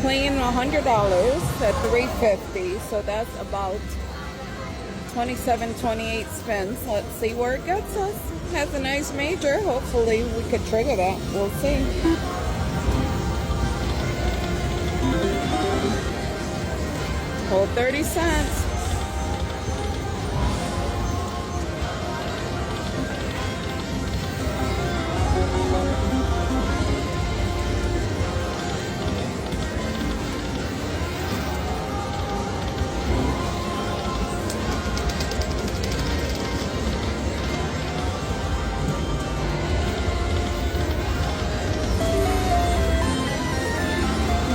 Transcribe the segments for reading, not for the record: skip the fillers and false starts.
clean $100 at 350, so that's about 28 spins. Let's see where it gets us. Has a nice major. Hopefully we could trigger that. We'll see. Hold 30 cents.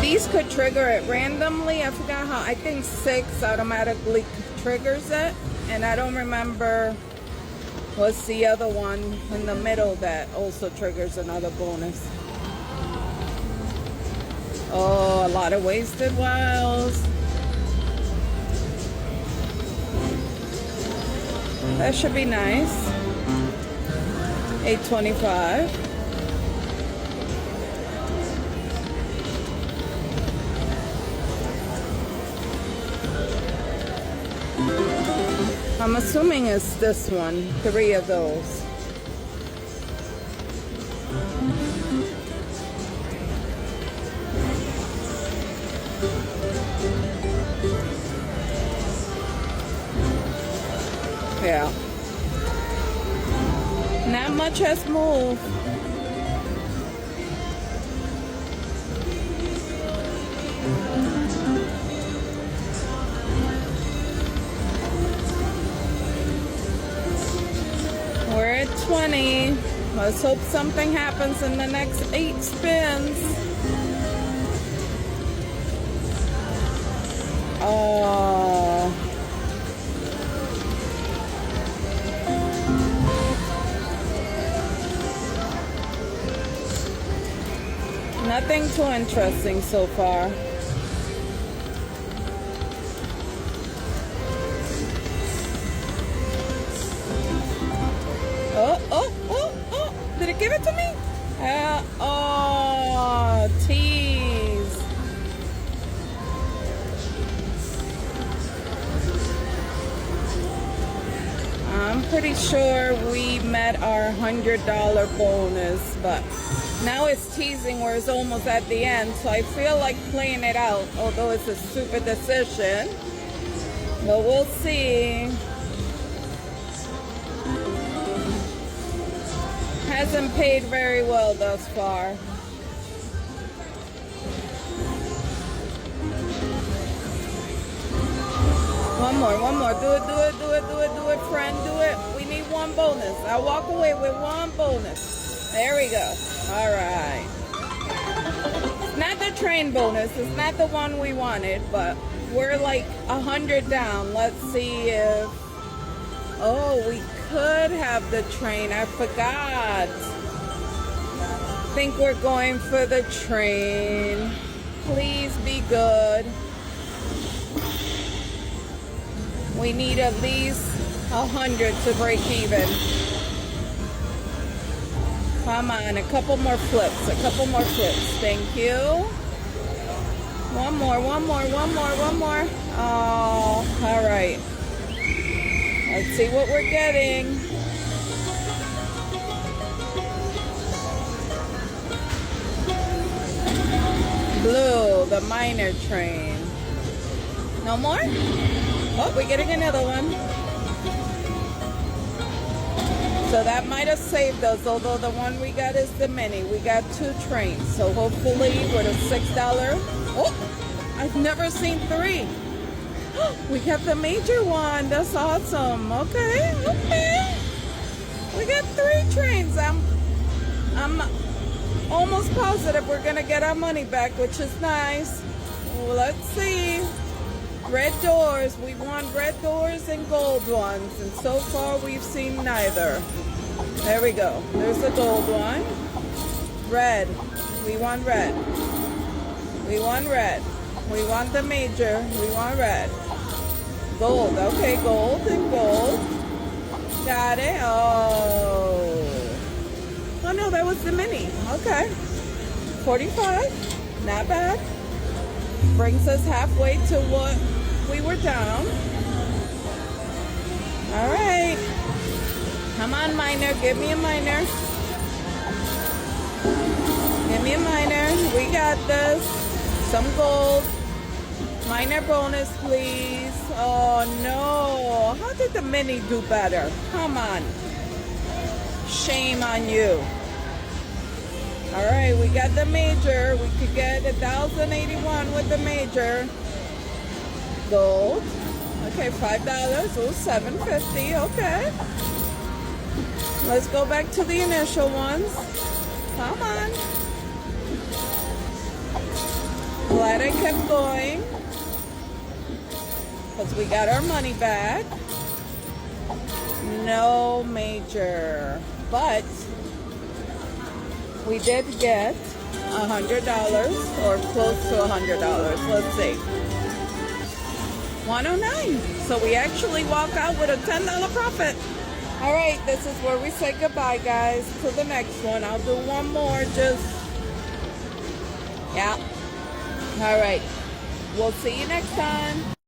These could trigger it randomly. I forgot how. I think 6 automatically triggers it. And I don't remember what's the other one in the middle that also triggers another bonus. Oh, a lot of wasted wells. That should be nice. 825. I'm assuming it's this one, 3 of those. Yeah. Not much has moved. We're at 20. Let's hope something happens in the next 8 spins. Oh. Nothing too interesting so far. Oh. Did it give it to me? Oh, tease. I'm pretty sure we met our $100 bonus, but now it's teasing where it's almost at the end, so I feel like playing it out, although it's a stupid decision. But we'll see. Hasn't paid very well thus far. One more. Do it, friend. Do it. We need one bonus. I'll walk away with one bonus. There we go. All right. It's not the train bonus. It's not the one we wanted, but we're like 100 down. Let's see if... Oh, we could have the train. I forgot. I think we're going for the train. Please be good. We need at least 100 to break even. Come on, a couple more flips. Thank you. One more. Oh, all right. Let's see what we're getting. Blue, the miner train. No more? Oh, we're getting another one. So that might have saved us, although the one we got is the mini. We got 2 trains, so hopefully with a $6. Oh, I've never seen 3. We got the major one. That's awesome. Okay. We got 3 trains. I'm almost positive we're gonna get our money back, which is nice. Well, let's see. Red doors. We want red doors and gold ones, and so far we've seen neither. There we go. There's the gold one. Red. We want red. We want the major. We want red. Gold. Okay, gold and gold. Got it. Oh no, that was the mini. Okay. 45. Not bad. Brings us halfway to what we were down. All right. Come on, miner. Give me a miner. Give me a miner. We got this. Some gold. Miner bonus, please. Oh, no. How did the mini do better? Come on. Shame on you. All right, we got the major. We could get 1,081 with the major. Gold. Okay, $5. Oh, $7.50. Okay. Let's go back to the initial ones. Come on. Glad I kept going. Because we got our money back. No major. But we did get $100 or close to $100. Let's see. 109. So we actually walk out with a $10 profit. All right, this is where we say goodbye, guys, to the next one. I'll do one more, yeah. All right. We'll see you next time.